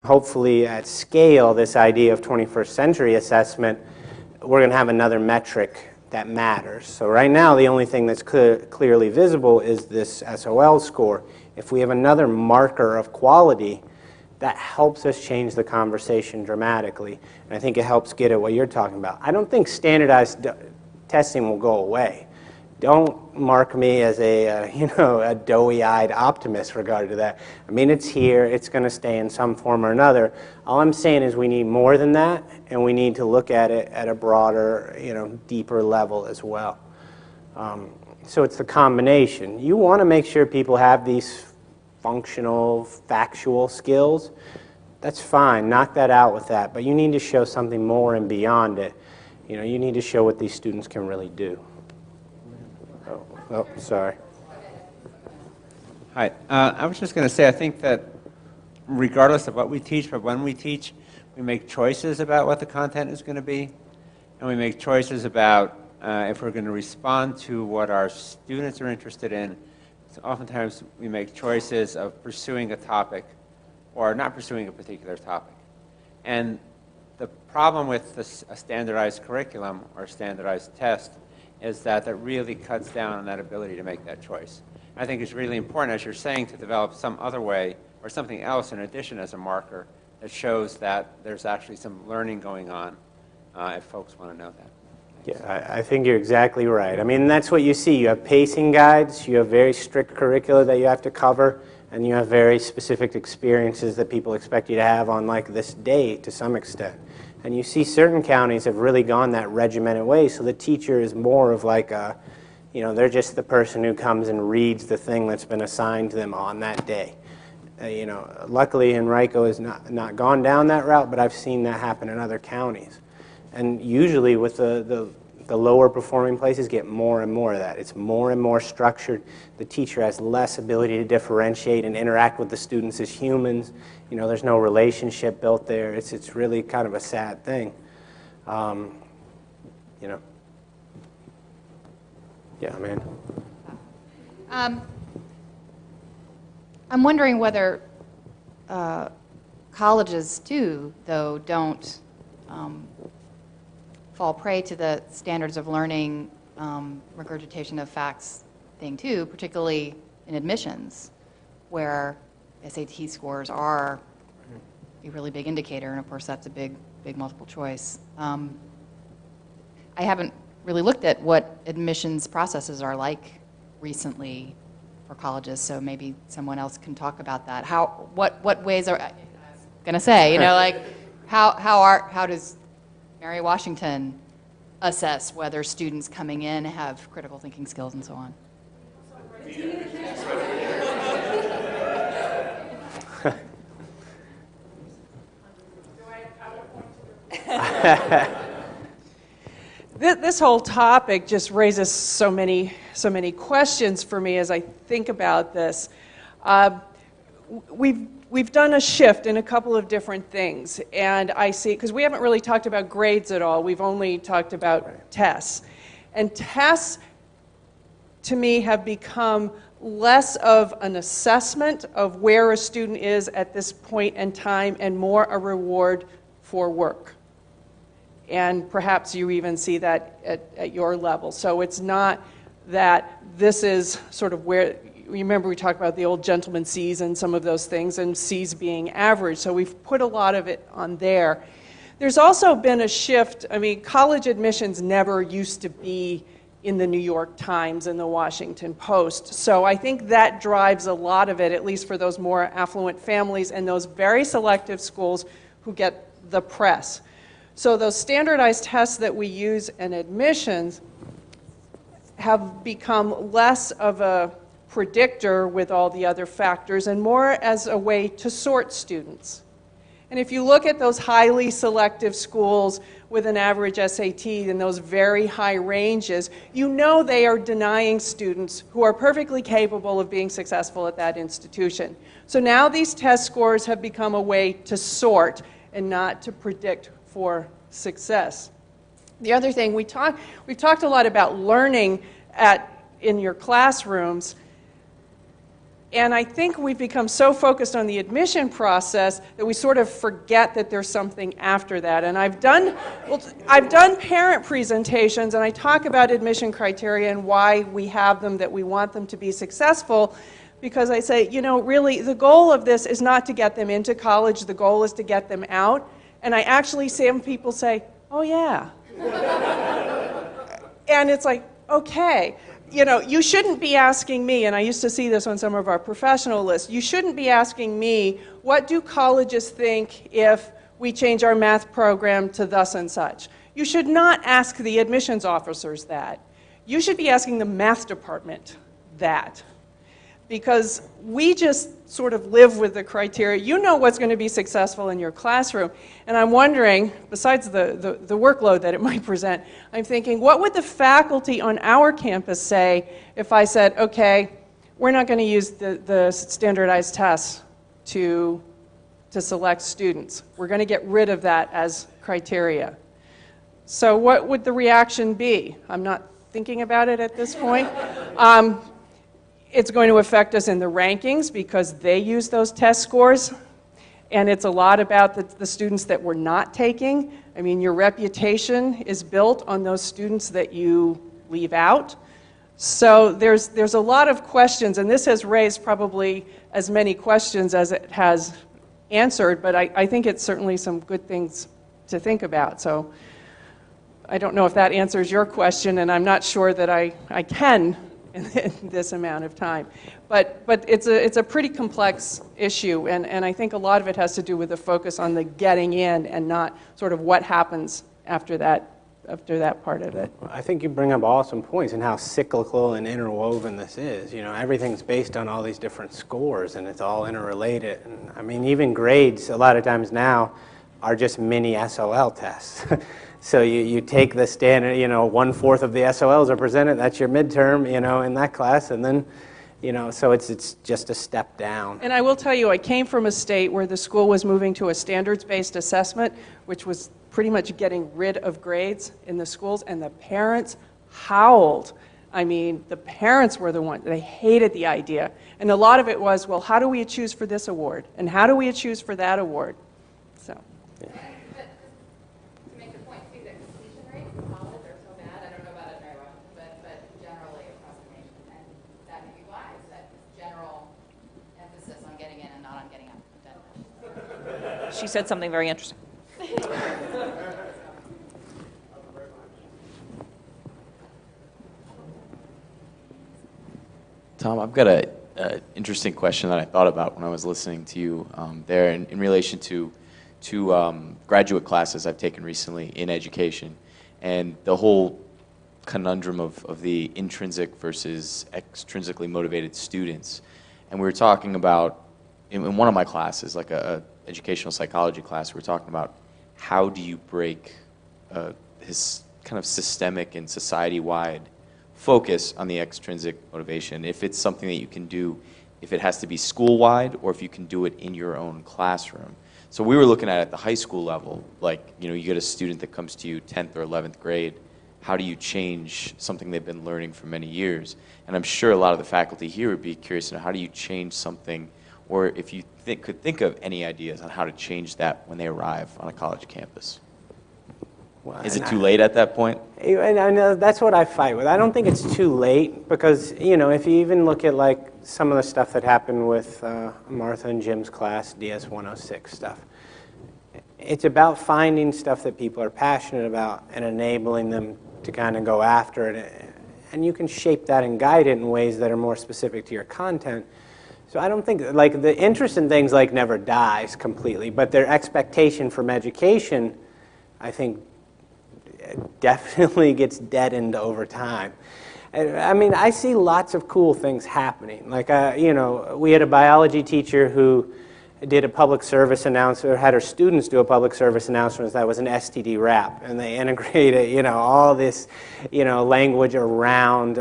Hopefully at scale, this idea of 21st century assessment, we're going to have another metric that matters. So right now, the only thing that's clearly visible is this SOL score. If we have another marker of quality, that helps us change the conversation dramatically. And I think it helps get at what you're talking about. I don't think standardized testing will go away. Don't mark me as a doughy-eyed optimist regarding that. I mean, it's here. It's going to stay in some form or another. All I'm saying is we need more than that, and we need to look at it at a broader, deeper level as well. So it's the combination. You want to make sure people have these functional, factual skills. That's fine. Knock that out with that. But you need to show something more and beyond it. You need to show what these students can really do. Oh, sorry. Hi. I was just going to say, I think that regardless of what we teach, but when we teach, we make choices about what the content is going to be, and we make choices about if we're going to respond to what our students are interested in. So oftentimes, we make choices of pursuing a topic or not pursuing a particular topic. And the problem with a standardized curriculum or standardized test is that really cuts down on that ability to make that choice. I think it's really important, as you're saying, to develop some other way or something else in addition as a marker that shows that there's actually some learning going on if folks want to know that. Yeah, I think you're exactly right. I mean, that's what you see. You have pacing guides, you have very strict curricula that you have to cover, and you have very specific experiences that people expect you to have on like this day to some extent. And you see certain counties have really gone that regimented way, so the teacher is more of like a, they're just the person who comes and reads the thing that's been assigned to them on that day. Luckily Henrico has not gone down that route, but I've seen that happen in other counties. And usually with the lower performing places get more and more of that. It's more and more structured. The teacher has less ability to differentiate and interact with the students as humans. There's no relationship built there. It's really kind of a sad thing. Yeah, man. I'm wondering whether colleges too, though, don't fall prey to the standards of learning, regurgitation of facts thing too, particularly in admissions, where SAT scores are a really big indicator, and of course that's a big multiple choice. I haven't really looked at what admissions processes are like recently for colleges, so maybe someone else can talk about that. What ways are, I was gonna say, how does Mary Washington assess whether students coming in have critical thinking skills and so on? This whole topic just raises so many questions for me as I think about this. We've done a shift in a couple of different things, and I see, because we haven't really talked about grades at all, we've only talked about tests. And tests, to me, have become less of an assessment of where a student is at this point in time and more a reward for work. And perhaps you even see that at your level. So it's not that this is sort of where, remember we talked about the old gentleman C's and some of those things, and C's being average. So we've put a lot of it on there. There's also been a shift. I mean, college admissions never used to be in the New York Times and the Washington Post. So I think that drives a lot of it, at least for those more affluent families and those very selective schools who get the press. So those standardized tests that we use in admissions have become less of a predictor with all the other factors and more as a way to sort students. And if you look at those highly selective schools with an average SAT in those very high ranges, you know they are denying students who are perfectly capable of being successful at that institution. So now these test scores have become a way to sort and not to predict for success. The other thing, we've talked a lot about learning in your classrooms. And I think we've become so focused on the admission process that we sort of forget that there's something after that. And I've done parent presentations, and I talk about admission criteria and why we have them, that we want them to be successful, because I say, you know, really, the goal of this is not to get them into college, the goal is to get them out. And I actually see some people say, oh yeah. And it's like, okay. You know, you shouldn't be asking me, and I used to see this on some of our professional lists, you shouldn't be asking me, what do colleges think if we change our math program to thus and such? You should not ask the admissions officers that. You should be asking the math department that. Because we just sort of live with the criteria. You know what's going to be successful in your classroom. And I'm wondering, besides the workload that it might present, I'm thinking, what would the faculty on our campus say if I said, okay, we're not going to use the standardized tests to select students. We're going to get rid of that as criteria. So what would the reaction be? I'm not thinking about it at this point. It's going to affect us in the rankings because they use those test scores. And it's a lot about the students that we're not taking. I mean, your reputation is built on those students that you leave out. So there's a lot of questions, and this has raised probably as many questions as it has answered, but I think it's certainly some good things to think about. So I don't know if that answers your question, and I'm not sure that I can in this amount of time. But it's a pretty complex issue, and I think a lot of it has to do with the focus on the getting in and not sort of what happens after that part of it. I think you bring up awesome points and how cyclical and interwoven this is. You know, everything's based on all these different scores, and it's all interrelated. And I mean, even grades a lot of times now are just mini SOL tests. So you take the standard, you know, 1/4 of the SOLs are presented, that's your midterm, you know, in that class, and then, you know, so it's just a step down. And I will tell you, I came from a state where the school was moving to a standards-based assessment, which was pretty much getting rid of grades in the schools, and the parents howled. I mean, the parents were the ones, they hated the idea. And a lot of it was, well, how do we choose for this award? And how do we choose for that award? So. Yeah. To make the point, too, that completion rates in college are so bad. I don't know about it very well, but generally across the nation, and that may be why, is that general emphasis on getting in and not on getting out. She said something very interesting. Tom, I've got an interesting question that I thought about when I was listening to you there in relation to graduate classes I've taken recently in education, and the whole conundrum of the intrinsic versus extrinsically motivated students. And we were talking about, in one of my classes, like a educational psychology class, we were talking about how do you break his kind of systemic and society-wide focus on the extrinsic motivation, if it's something that you can do, if it has to be school-wide, or if you can do it in your own classroom. So we were looking at the high school level, like, you know, you get a student that comes to you 10th or 11th grade, how do you change something they've been learning for many years? And I'm sure a lot of the faculty here would be curious to know, how do you change something, or if you could think of any ideas on how to change that when they arrive on a college campus. Well, is it too late at that point? And I know that's what I fight with. I don't think it's too late because, you know, if you even look at like some of the stuff that happened with Martha and Jim's class, DS 106 stuff, it's about finding stuff that people are passionate about and enabling them to kind of go after it. And you can shape that and guide it in ways that are more specific to your content. So I don't think, like, the interest in things like never dies completely, but their expectation from education, I think, definitely gets deadened over time. I mean, I see lots of cool things happening. Like, you know, we had a biology teacher who did a public service announcement, or had her students do a public service announcement that was an STD rap, and they integrated, you know, all this, you know, language around,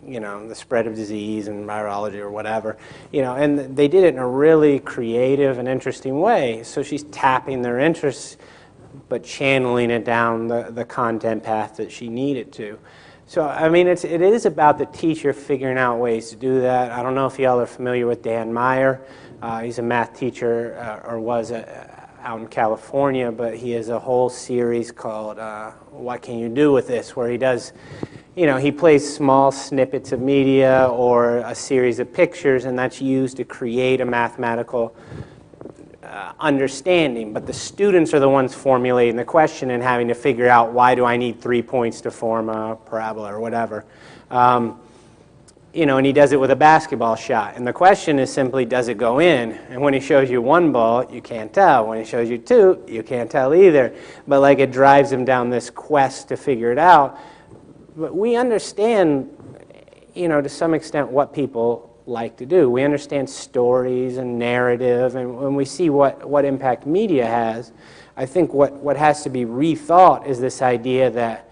you know, the spread of disease and virology or whatever, you know, and they did it in a really creative and interesting way. So she's tapping their interests, but channeling it down the content path that she needed to. So, I mean, it is about the teacher figuring out ways to do that. I don't know if y'all are familiar with Dan Meyer. He's a math teacher, or was out in California, but he has a whole series called What Can You Do With This, where he does, he plays small snippets of media or a series of pictures, and that's used to create a mathematical understanding, but the students are the ones formulating the question and having to figure out, why do I need 3 points to form a parabola or whatever. And he does it with a basketball shot. And the question is simply, does it go in? And when he shows you one ball, you can't tell. When he shows you two, you can't tell either. But like, it drives him down this quest to figure it out. But we understand, to some extent, what people like to do. We understand stories and narrative, and when we see what impact media has, I think what has to be rethought is this idea that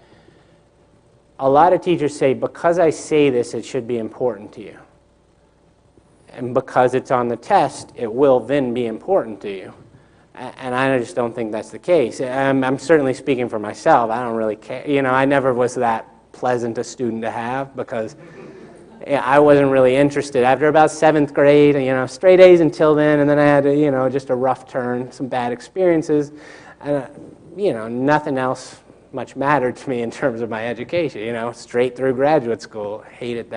a lot of teachers say, because I say this, it should be important to you. And because it's on the test, it will then be important to you. And I just don't think that's the case. I'm certainly speaking for myself. I don't really care. I never was that pleasant a student to have, because I wasn't really interested. After about 7th grade, straight A's until then, and then I had, just a rough turn, some bad experiences, and, nothing else much mattered to me in terms of my education, straight through graduate school. Hated that.